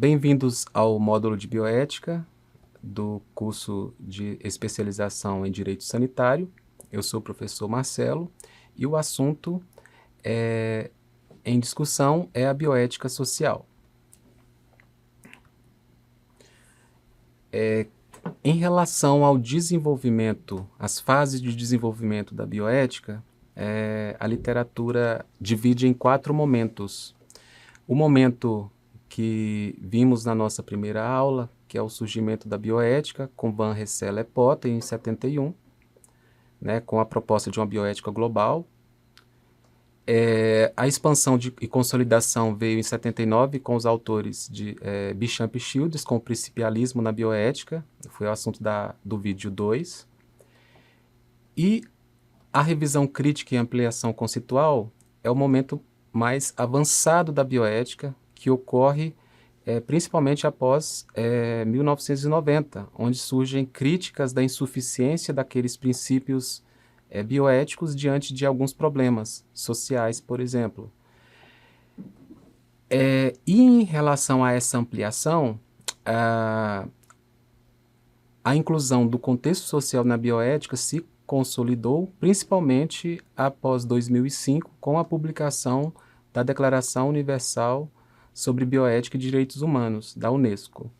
Bem-vindos ao módulo de bioética do curso de especialização em Direito Sanitário. Eu sou o professor Marcelo e o assunto em discussão é a bioética social. Em relação ao desenvolvimento, as fases de desenvolvimento da bioética, a literatura divide em 4 momentos. O momento que vimos na nossa primeira aula, que é o surgimento da bioética, com Van Rensselaer e Potter, em 71, né, com a proposta de uma bioética global. A expansão e consolidação veio em 79, com os autores de Beauchamp e Shields, com o principialismo na bioética, foi o assunto do vídeo 2. E a revisão crítica e ampliação conceitual é o momento mais avançado da bioética, que ocorre principalmente após 1990, onde surgem críticas da insuficiência daqueles princípios bioéticos diante de alguns problemas sociais, por exemplo. E em relação a essa ampliação, a inclusão do contexto social na bioética se consolidou principalmente após 2005, com a publicação da Declaração Universal sobre Bioética e Direitos Humanos, da Unesco.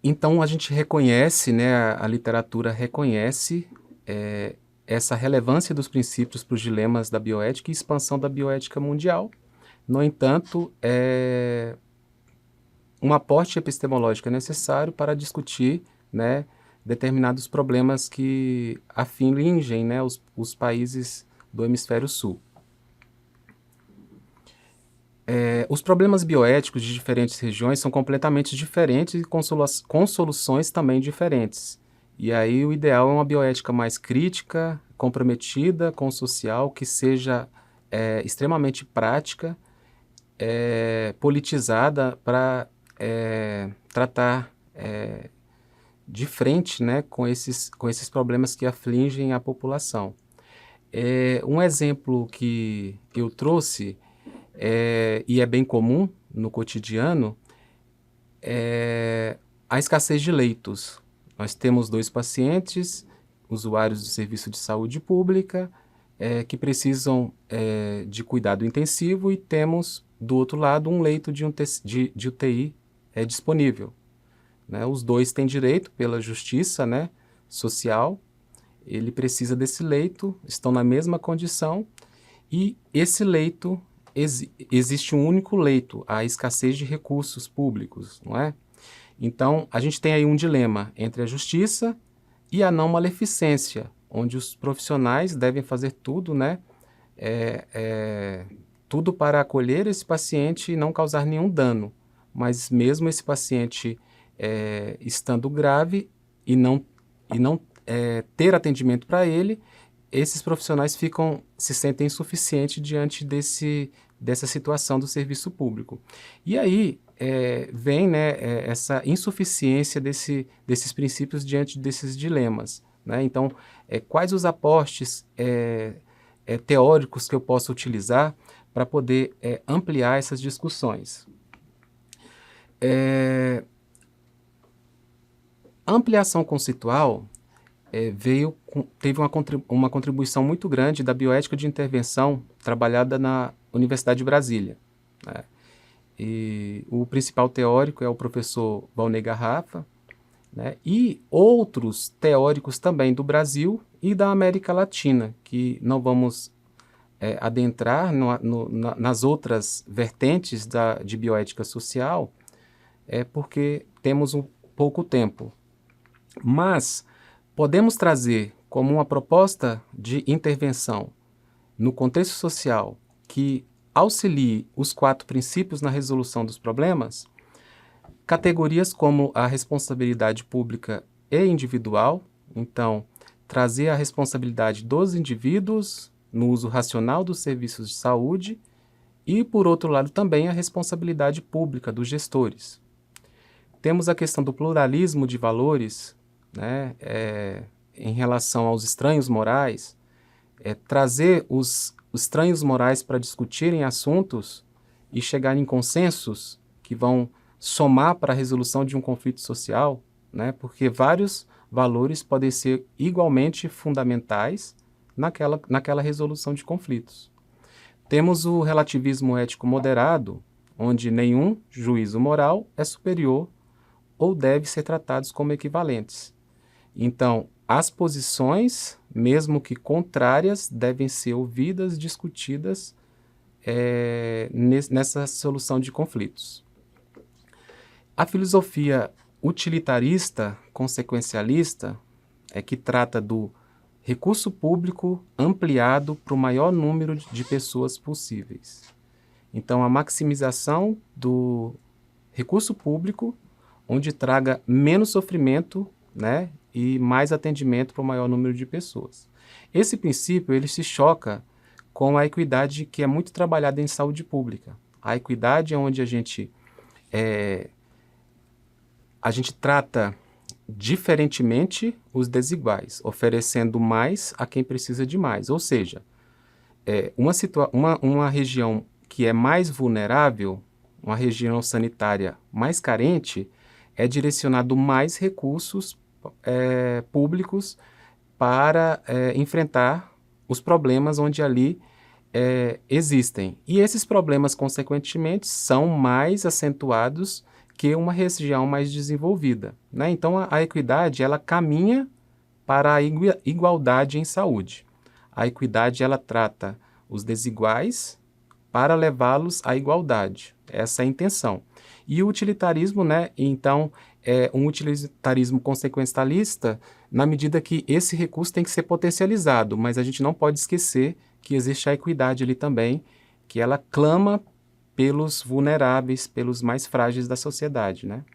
Então, a gente reconhece, né, a literatura reconhece essa relevância dos princípios para os dilemas da bioética e expansão da bioética mundial. No entanto, um aporte epistemológico é necessário para discutir, né, determinados problemas que afligem, né, os países do hemisfério sul. Os problemas bioéticos de diferentes regiões são completamente diferentes e com soluções também diferentes. E aí o ideal é uma bioética mais crítica, comprometida com o social, que seja extremamente prática, politizada para tratar de frente, né, com esses problemas que afligem a população. Um exemplo que eu trouxe e é bem comum no cotidiano, a escassez de leitos. Nós temos 2 pacientes, usuários do serviço de saúde pública, que precisam de cuidado intensivo, e temos, do outro lado, um leito de UTI disponível. Né? Os 2 têm direito pela justiça, né, social, ele precisa desse leito, estão na mesma condição, e esse leito existe um único leito, a escassez de recursos públicos, não é? Então, a gente tem aí um dilema entre a justiça e a não maleficência, onde os profissionais devem fazer tudo, né? Tudo para acolher esse paciente e não causar nenhum dano. Mas mesmo esse paciente estando grave e não ter atendimento para ele, esses profissionais se sentem insuficientes diante dessa situação do serviço público. E aí vem, né, essa insuficiência desses princípios diante desses dilemas. Né? Então, quais os aportes teóricos que eu posso utilizar para poder ampliar essas discussões? A ampliação conceitual teve uma contribuição muito grande da bioética de intervenção trabalhada na Universidade de Brasília. Né? E o principal teórico é o professor Valnei Garrafa, né? E outros teóricos também do Brasil e da América Latina, que não vamos adentrar nas outras vertentes de bioética social, porque temos pouco tempo. Mas podemos trazer como uma proposta de intervenção no contexto social que auxilie os 4 princípios na resolução dos problemas, categorias como a responsabilidade pública e individual. Então, trazer a responsabilidade dos indivíduos no uso racional dos serviços de saúde e, por outro lado, também a responsabilidade pública dos gestores. Temos a questão do pluralismo de valores, né, em relação aos estranhos morais, trazer os estranhos morais para discutirem assuntos e chegar em consensos que vão somar para a resolução de um conflito social, né? Porque vários valores podem ser igualmente fundamentais naquela resolução de conflitos. Temos o relativismo ético moderado, onde nenhum juízo moral é superior ou deve ser tratados como equivalentes. Então, as posições, mesmo que contrárias, devem ser ouvidas, discutidas nessa solução de conflitos. A filosofia utilitarista, consequencialista, é que trata do recurso público ampliado para o maior número de pessoas possíveis. Então, a maximização do recurso público, onde traga menos sofrimento, né, e mais atendimento para o maior número de pessoas. Esse princípio ele se choca com a equidade que é muito trabalhada em saúde pública. A equidade é onde a gente trata diferentemente os desiguais, oferecendo mais a quem precisa de mais. Ou seja, uma região que é mais vulnerável, uma região sanitária mais carente, é direcionado mais recursos públicos para enfrentar os problemas onde ali existem. E esses problemas, consequentemente, são mais acentuados que uma região mais desenvolvida, né? Então, a equidade, ela caminha para a igualdade em saúde. A equidade, ela trata os desiguais para levá-los à igualdade. Essa é a intenção. E o utilitarismo, né? Então, é um utilitarismo consequencialista na medida que esse recurso tem que ser potencializado, mas a gente não pode esquecer que existe a equidade ali também, que ela clama pelos vulneráveis, pelos mais frágeis da sociedade, né?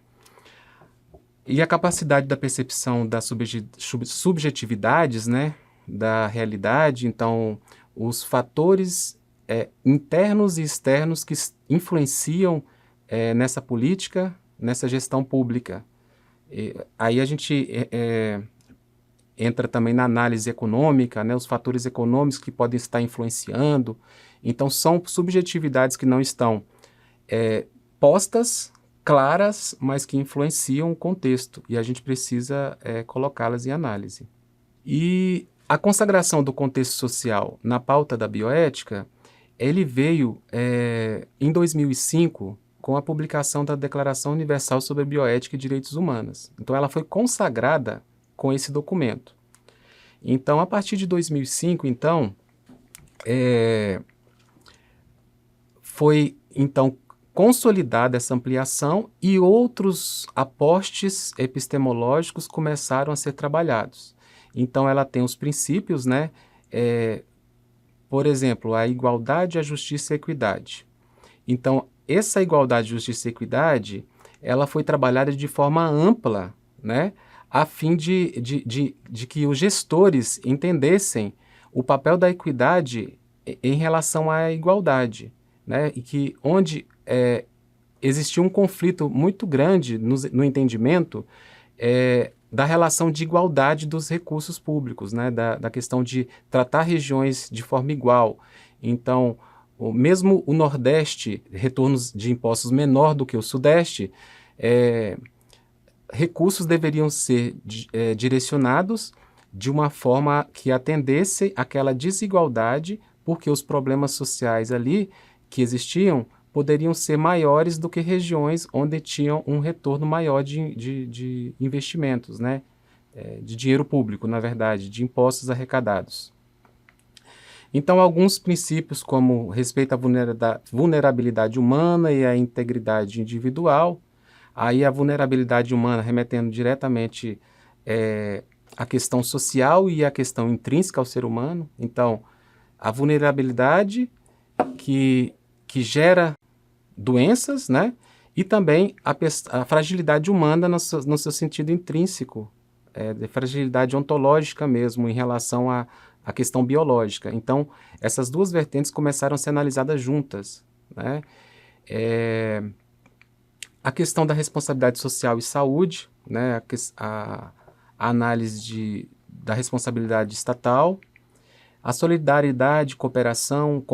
E a capacidade da percepção das subjetividades, né, da realidade, então, os fatores internos e externos que influenciam nessa política, nessa gestão pública. Aí a gente entra também na análise econômica, né, os fatores econômicos que podem estar influenciando. Então, são subjetividades que não estão postas, claras, mas que influenciam o contexto, e a gente precisa colocá-las em análise. E a consagração do contexto social na pauta da bioética, ele veio em 2005 com a publicação da Declaração Universal sobre a Bioética e Direitos Humanos. Então, ela foi consagrada com esse documento. Então, a partir de 2005, então, foi então consolidada essa ampliação e outros apostes epistemológicos começaram a ser trabalhados. Então, ela tem os princípios, né? Por exemplo, a igualdade, a justiça e a equidade. Então, essa igualdade, justiça e equidade, ela foi trabalhada de forma ampla, né? A fim de que os gestores entendessem o papel da equidade em relação à igualdade, né? E que onde existia um conflito muito grande no entendimento da relação de igualdade dos recursos públicos, né? Da questão de tratar regiões de forma igual. Então, mesmo o Nordeste, retornos de impostos menor do que o Sudeste, recursos deveriam ser direcionados de uma forma que atendesse àquela desigualdade, porque os problemas sociais ali que existiam poderiam ser maiores do que regiões onde tinham um retorno maior de investimentos, né? De dinheiro público, na verdade, de impostos arrecadados. Então, alguns princípios como respeito à vulnerabilidade humana e à integridade individual, aí a vulnerabilidade humana remetendo diretamente à questão social e à questão intrínseca ao ser humano. Então, a vulnerabilidade que gera doenças, né? E também a fragilidade humana no seu sentido intrínseco, de fragilidade ontológica mesmo, em relação à questão biológica. Então, essas duas vertentes começaram a ser analisadas juntas, né? A questão da responsabilidade social e saúde, né? A análise da responsabilidade estatal, a solidariedade, cooperação,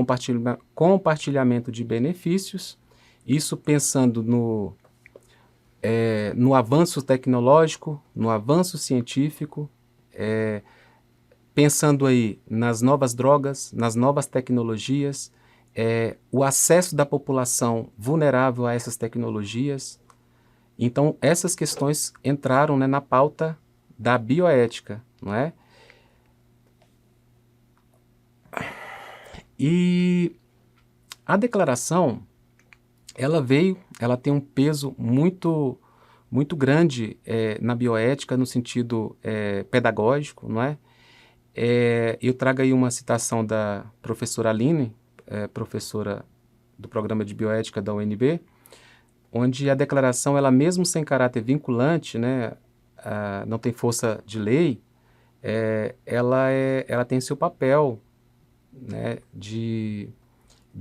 compartilhamento de benefícios, isso pensando no avanço tecnológico, no avanço científico, pensando aí nas novas drogas, nas novas tecnologias, o acesso da população vulnerável a essas tecnologias. Então, essas questões entraram, né, na pauta da bioética, não é? E a declaração, ela tem um peso muito grande na bioética, no sentido pedagógico, não é? Eu trago aí uma citação da professora Aline, professora do programa de bioética da UNB, onde a declaração, ela mesmo sem caráter vinculante, né, não tem força de lei, ela tem seu papel, né, de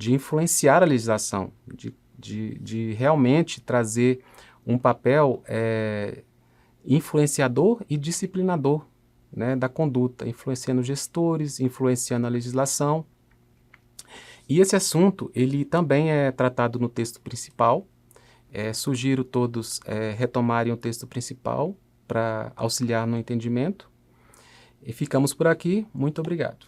influenciar a legislação, de realmente trazer um papel influenciador e disciplinador, né, da conduta, influenciando gestores, influenciando a legislação. E esse assunto, ele também é tratado no texto principal. Sugiro todos retomarem o texto principal para auxiliar no entendimento. E ficamos por aqui. Muito obrigado.